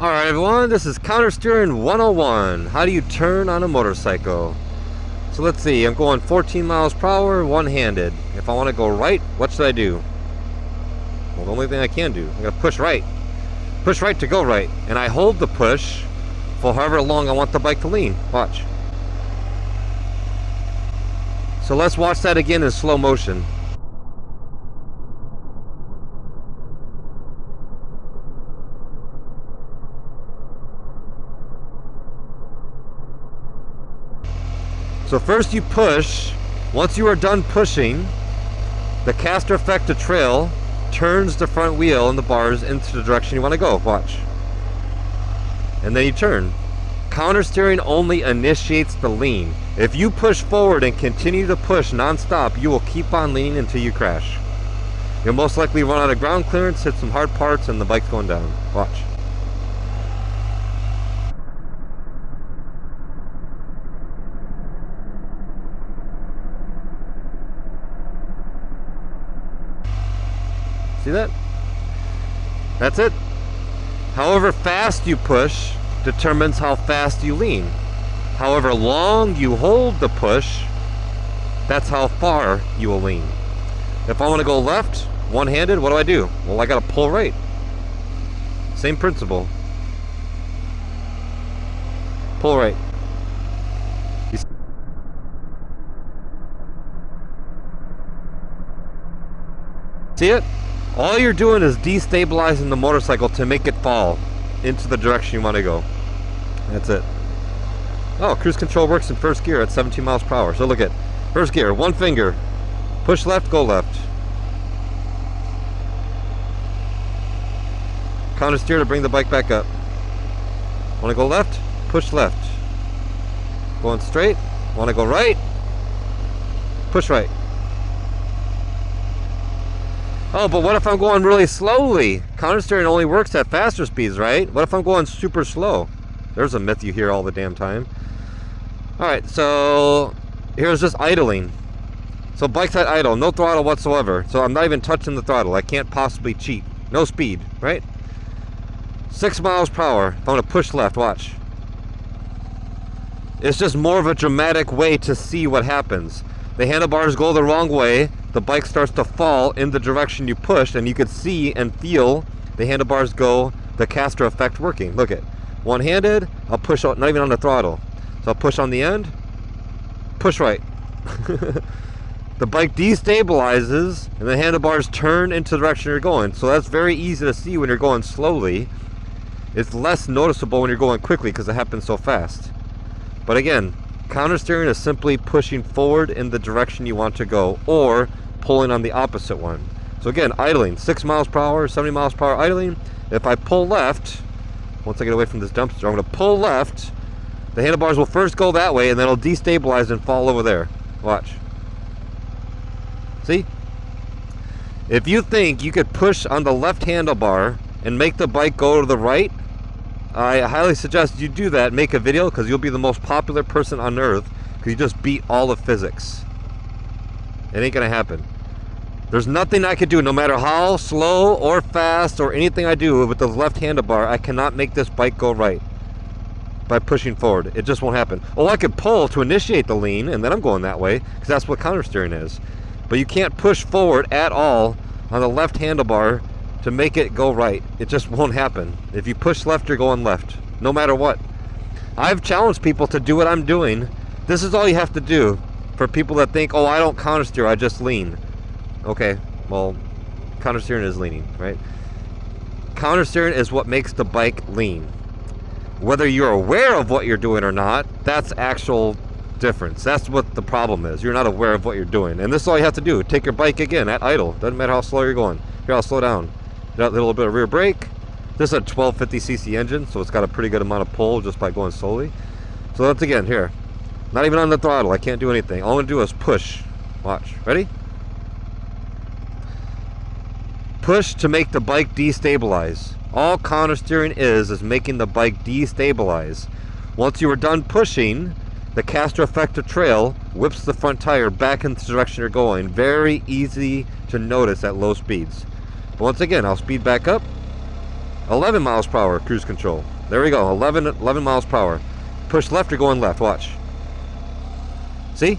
Alright everyone, this is Counter Steering 101. How do you turn on a motorcycle? So let's see, I'm going 14 miles per hour, one-handed. If I want to go right, what should I do? Well, the only thing I can do, I'm going to push right. Push right to go right. And I hold the push for however long I want the bike to lean. Watch. So let's watch that again in slow motion. So first you push. Once you are done pushing, the caster effect to trail turns the front wheel and the bars into the direction you want to go. Watch. And then you turn. Counter steering only initiates the lean. If you push forward and continue to push non-stop, you will keep on leaning until you crash. You'll most likely run out of ground clearance, hit some hard parts, and the bike's going down. Watch. See that? That's it. However fast you push determines how fast you lean. However long you hold the push, that's how far you will lean. If I want to go left, one-handed, what do? Well, I gotta pull right. Same principle. Pull right. See it? All you're doing is destabilizing the motorcycle to make it fall into the direction you want to go. That's it. Oh, cruise control works in first gear at 17 miles per hour. So look at first gear, one finger. Push left, go left. Counter steer to bring the bike back up. Want to go left? Push left. Going straight. Want to go right? Push right. Oh, but what if I'm going really slowly? Counter steering only works at faster speeds, right? What if I'm going super slow? There's a myth you hear all the damn time. Alright, so here's just idling. So bike's at idle, no throttle whatsoever. So I'm not even touching the throttle. I can't possibly cheat. No speed, right? 6 miles per hour. If I'm going to push left, watch. It's just more of a dramatic way to see what happens. The handlebars go the wrong way. The bike starts to fall in the direction you pushed, and you could see and feel the handlebars go, the caster effect working. Look at one-handed, I'll push out, not even on the throttle. So I'll push on the end, push right. The bike destabilizes, and the handlebars turn into the direction you're going. So that's very easy to see when you're going slowly. It's less noticeable when you're going quickly because it happens so fast. But again, counter steering is simply pushing forward in the direction you want to go, or pulling on the opposite one. So again, idling, 6 miles per hour, 70 miles per hour idling. If I pull left, once I get away from this dumpster, I'm going to pull left. The handlebars will first go that way, and then it'll destabilize and fall over there. Watch. See? If you think you could push on the left handlebar and make the bike go to the right, I highly suggest you do that, make a video, because you'll be the most popular person on earth, because you just beat all of physics. It ain't gonna happen. There's nothing I could do, no matter how slow or fast or anything I do with the left handlebar, I cannot make this bike go right by pushing forward. It just won't happen. Oh, I could pull to initiate the lean, and then I'm going that way, because that's what counter steering is. But you can't push forward at all on the left handlebar to make it go right. It just won't happen. If you push left, you're going left, no matter what. I've challenged people to do what I'm doing. This is all you have to do for people that think, oh, I don't counter steer, I just lean. Okay, well, counter steering is leaning, right? Counter steering is what makes the bike lean. Whether you're aware of what you're doing or not, that's actual difference. That's what the problem is. You're not aware of what you're doing. And this is all you have to do. Take your bike again at idle. Doesn't matter how slow you're going. Here, I'll slow down. Got a little bit of rear brake. This is a 1250cc engine, so it's got a pretty good amount of pull just by going slowly. So once again, here, not even on the throttle, I can't do anything. All I'm gonna do is push. Watch. Ready? Push to make the bike destabilize. All counter steering is making the bike destabilize. Once you are done pushing, the caster effect to trail whips the front tire back into the direction you're going. Very easy to notice at low speeds. But once again, I'll speed back up. 11 miles per hour cruise control. There we go, 11 miles per hour. Push left, you're going left, watch. See?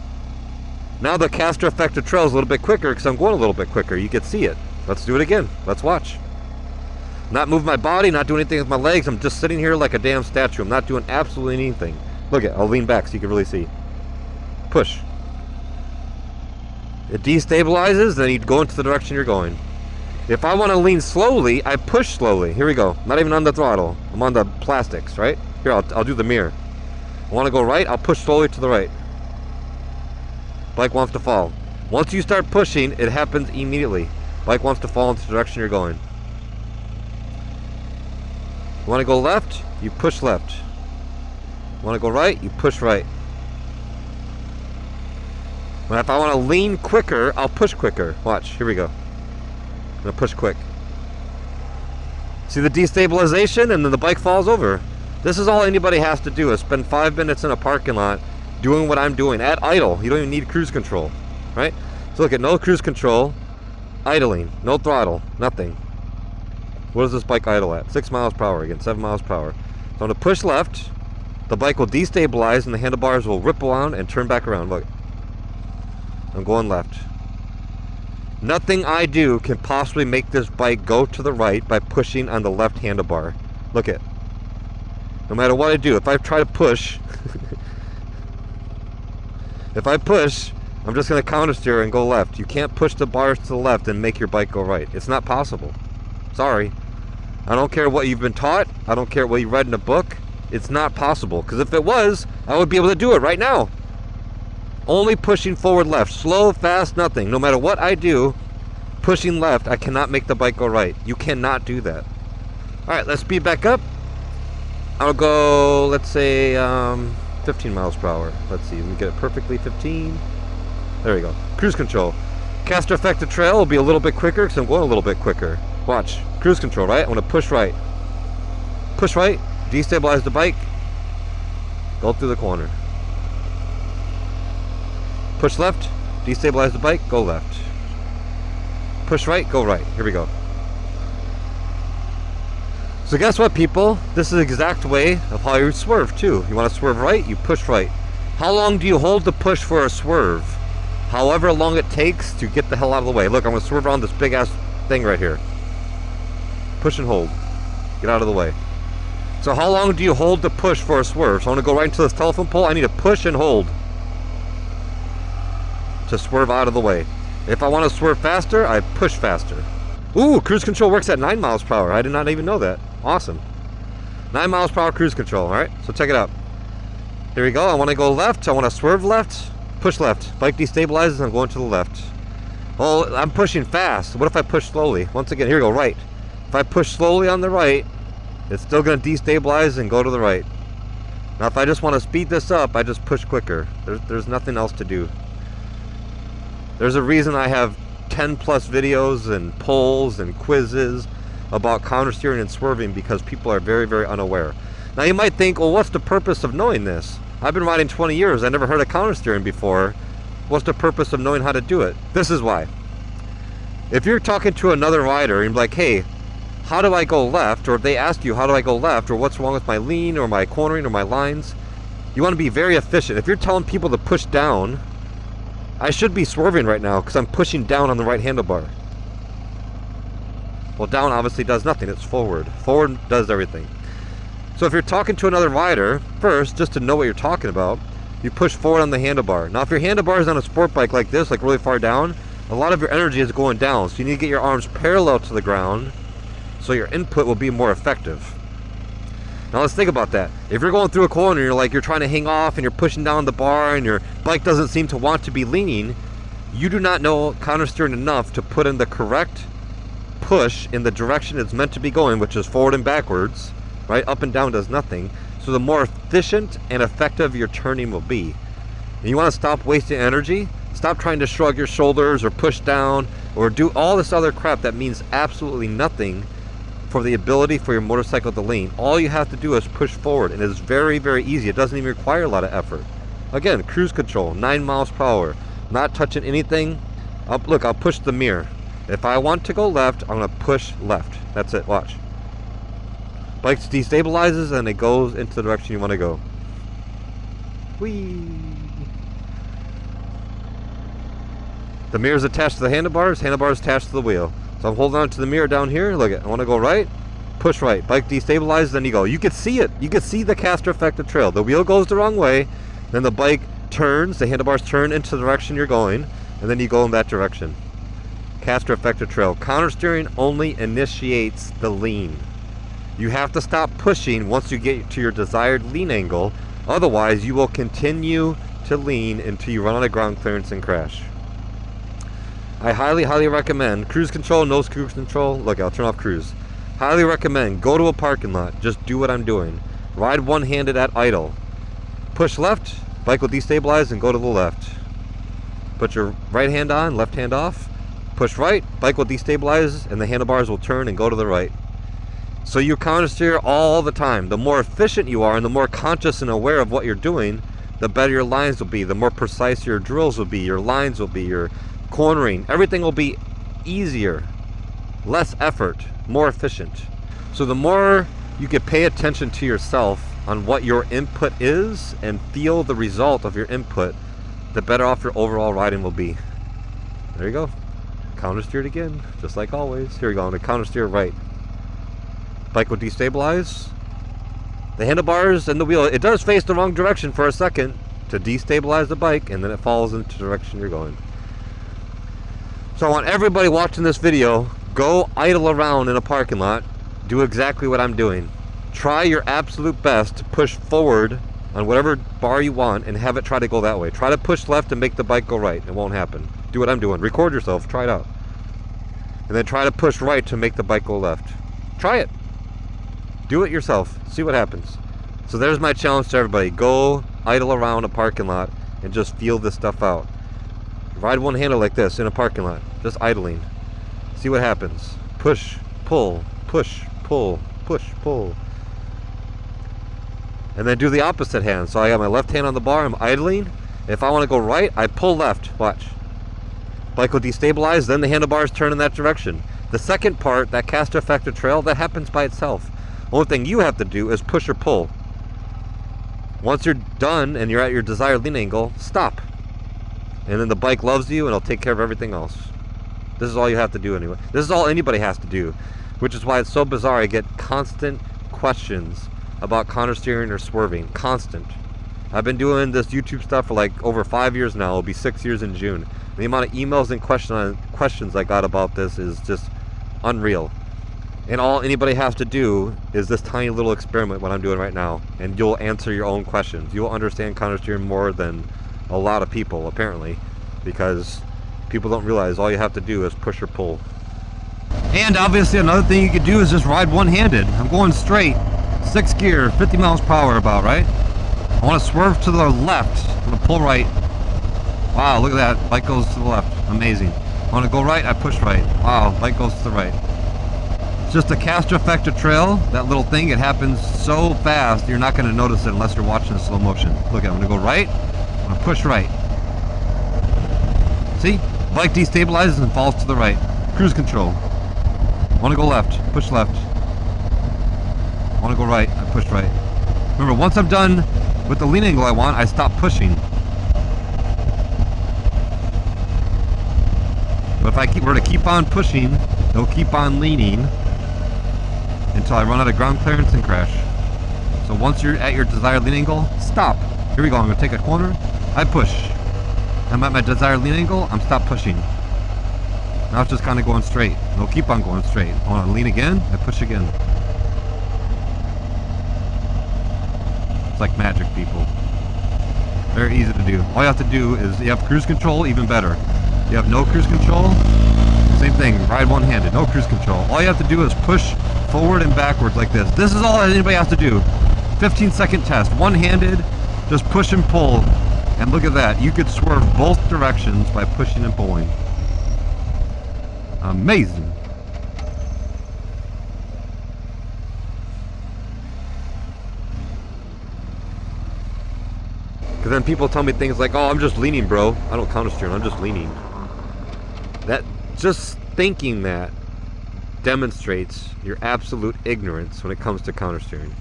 Now the caster effective trail is a little bit quicker because I'm going a little bit quicker. You can see it. Let's do it again. Let's watch. Not move my body, not doing anything with my legs. I'm just sitting here like a damn statue. I'm not doing absolutely anything. Look at, I'll lean back so you can really see. Push. It destabilizes, then you go into the direction you're going. If I want to lean slowly, I push slowly. Here we go. Not even on the throttle. I'm on the plastics, right? Here, I'll do the mirror. I want to go right, I'll push slowly to the right. Bike wants to fall. Once you start pushing, it happens immediately. Bike wants to fall into the direction you're going. You want to go left, you push left. You want to go right, you push right. But if I want to lean quicker, I'll push quicker. Watch, here we go. I'm going to push quick. See the destabilization, and then the bike falls over. This is all anybody has to do, is spend 5 minutes in a parking lot doing what I'm doing at idle. You don't even need cruise control, right? So look at no cruise control, idling, no throttle, nothing. What is this bike idle at? 6 miles per hour again, 7 miles per hour. So I'm going to push left, the bike will destabilize and the handlebars will rip around and turn back around. Look, I'm going left. Nothing I do can possibly make this bike go to the right by pushing on the left handlebar. Look at, no matter what I do, if I try to push, if I push, I'm just going to counter steer and go left. You can't push the bars to the left and make your bike go right. It's not possible. Sorry. I don't care what you've been taught. I don't care what you read in a book. It's not possible. Because if it was, I would be able to do it right now. Only pushing forward left. Slow, fast, nothing. No matter what I do, pushing left, I cannot make the bike go right. You cannot do that. Alright, let's speed back up. I'll go, let's say, 15 miles per hour. Let's see, let me get it perfectly 15. There we go. Cruise control. Caster effective trail will be a little bit quicker because I'm going a little bit quicker. Watch. Cruise control, right? I'm going to push right. Push right. Destabilize the bike. Go through the corner. Push left. Destabilize the bike. Go left. Push right. Go right. Here we go. So guess what, people? This is the exact way of how you swerve too. You want to swerve right, you push right. How long do you hold the push for a swerve? However long it takes to get the hell out of the way. Look, I'm going to swerve around this big ass thing right here. Push and hold. Get out of the way. So how long do you hold the push for a swerve? So I want to go right into this telephone pole. I need to push and hold to swerve out of the way. If I want to swerve faster, I push faster. Ooh, cruise control works at 9 miles per hour. I did not even know that. Awesome. 9 miles per hour cruise control. Alright, so check it out. Here we go. I want to go left. I want to swerve left. Push left. Bike destabilizes. I'm going to the left. Oh, I'm pushing fast. What if I push slowly? Once again, here we go. Right. If I push slowly on the right, it's still going to destabilize and go to the right. Now, if I just want to speed this up, I just push quicker. There's nothing else to do. There's a reason I have 10 plus videos and polls and quizzes about counter steering and swerving, because people are very, very unaware. Now you might think, well, what's the purpose of knowing this? I've been riding 20 years. I never heard of counter steering before. What's the purpose of knowing how to do it? This is why. If you're talking to another rider and you're like, hey, how do I go left? Or if they ask you, how do I go left? Or what's wrong with my lean or my cornering or my lines? You want to be very efficient. If you're telling people to push down, I should be swerving right now because I'm pushing down on the right handlebar. Well, down obviously does nothing. It's forward. Forward does everything. So if you're talking to another rider, first, just to know what you're talking about, you push forward on the handlebar. Now, if your handlebar is on a sport bike like this, like really far down, a lot of your energy is going down. So you need to get your arms parallel to the ground so your input will be more effective. Now let's think about that. If you're going through a corner, you're trying to hang off and you're pushing down the bar and your bike doesn't seem to want to be leaning, you do not know counter steering enough to put in the correct push in the direction it's meant to be going, which is forward and backwards, right? Up and down does nothing. So the more efficient and effective your turning will be. And you want to stop wasting energy. Stop trying to shrug your shoulders or push down or do all this other crap that means absolutely nothing for the ability for your motorcycle to lean. All you have to do is push forward, and it's very, very easy. It doesn't even require a lot of effort. Again, cruise control, 9 miles per hour, not touching anything. Look, I'll push the mirror. If I want to go left, I'm going to push left. That's it, watch. Bike destabilizes and it goes into the direction you want to go. Whee! The mirror's attached to the handlebars attached to the wheel. So I'm holding on to the mirror down here. Look at, I want to go right, push right. Bike destabilizes, then you go. You can see it. You can see the caster affected trail. The wheel goes the wrong way, then the bike turns, the handlebars turn into the direction you're going, and then you go in that direction. Caster affected trail. Counter steering only initiates the lean. You have to stop pushing once you get to your desired lean angle. Otherwise, you will continue to lean until you run out of ground clearance and crash. I highly recommend cruise control, no cruise control. Look, I'll turn off cruise. Highly recommend go to a parking lot. Just do what I'm doing. Ride one-handed at idle. Push left, bike will destabilize and go to the left. Put your right hand on, left hand off. Push right, bike will destabilize and the handlebars will turn and go to the right. So you counter steer all the time. The more efficient you are and the more conscious and aware of what you're doing, the better your lines will be, the more precise your drills will be, your lines will be, your cornering, everything will be easier, less effort, more efficient. So the more you can pay attention to yourself on what your input is and feel the result of your input, the better off your overall riding will be. There you go. Counter steered again, just like always. Here we go, I'm gonna counter steer right. Bike will destabilize. The handlebars and the wheel, it does face the wrong direction for a second to destabilize the bike, and then it falls into the direction you're going. So I want everybody watching this video, go idle around in a parking lot, do exactly what I'm doing. Try your absolute best to push forward on whatever bar you want and have it try to go that way. Try to push left and make the bike go right. It won't happen. Do what I'm doing. Record yourself. Try it out. And then try to push right to make the bike go left. Try it. Do it yourself. See what happens. So there's my challenge to everybody. Go idle around a parking lot and just feel this stuff out. Ride one handle like this in a parking lot. Just idling. See what happens. Push, pull, push, pull, push, pull. And then do the opposite hand. So I got my left hand on the bar, I'm idling. If I want to go right, I pull left. Watch. Bike will destabilize, then the handlebars turn in that direction. The second part, that caster affected trail, that happens by itself. The only thing you have to do is push or pull. Once you're done and you're at your desired lean angle, stop. And then the bike loves you and it'll take care of everything else. This is all you have to do anyway. This is all anybody has to do. Which is why it's so bizarre. I get constant questions about counter steering or swerving. Constant. I've been doing this YouTube stuff for like over 5 years now. It'll be 6 years in June. The amount of emails and questions I got about this is just unreal. And all anybody has to do is this tiny little experiment, what I'm doing right now, and you'll answer your own questions. You'll understand counter steering more than a lot of people, apparently, because people don't realize all you have to do is push or pull. And obviously another thing you could do is just ride one-handed. I'm going straight, 6th gear, 50 miles per hour about, right? I want to swerve to the left. I'm going to pull right. Wow, look at that. Bike goes to the left. Amazing. I want to go right, I push right. Wow, bike goes to the right. It's just a caster affected trail. That little thing, it happens so fast, you're not going to notice it unless you're watching in slow motion. Look, I'm going to go right. I'm going to push right. See? Bike destabilizes and falls to the right. Cruise control. I want to go left. Push left. I want to go right. I push right. Remember, once I'm done with the lean angle I want, I stop pushing. But if I were to keep on pushing, it'll keep on leaning until I run out of ground clearance and crash. So once you're at your desired lean angle, stop. Here we go. I'm going to take a corner. I push. I'm at my desired lean angle. I'm stop pushing. Now it's just kind of going straight. It'll keep on going straight. I want to lean again. I push again. It's like magic, people. Very easy to do. All you have to do is, you have cruise control, even better. You have no cruise control, same thing, ride one-handed, no cruise control. All you have to do is push forward and backwards like this. This is all anybody has to do. 15-second test, one-handed, just push and pull. And look at that, you could swerve both directions by pushing and pulling. Amazing. Because then people tell me things like, oh, I'm just leaning, bro. I don't counter steer, I'm just leaning. That, just thinking that demonstrates your absolute ignorance when it comes to countersteering.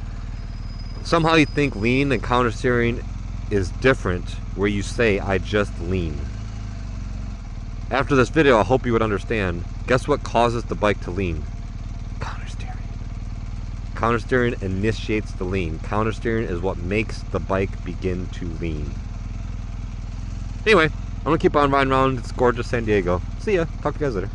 Somehow you think lean and countersteering is different, where you say, I just lean. After this video, I hope you would understand. Guess what causes the bike to lean? Countersteering. Countersteering initiates the lean. Countersteering is what makes the bike begin to lean. Anyway, I'm gonna keep on riding around. It's gorgeous San Diego. See ya. Talk to you guys later.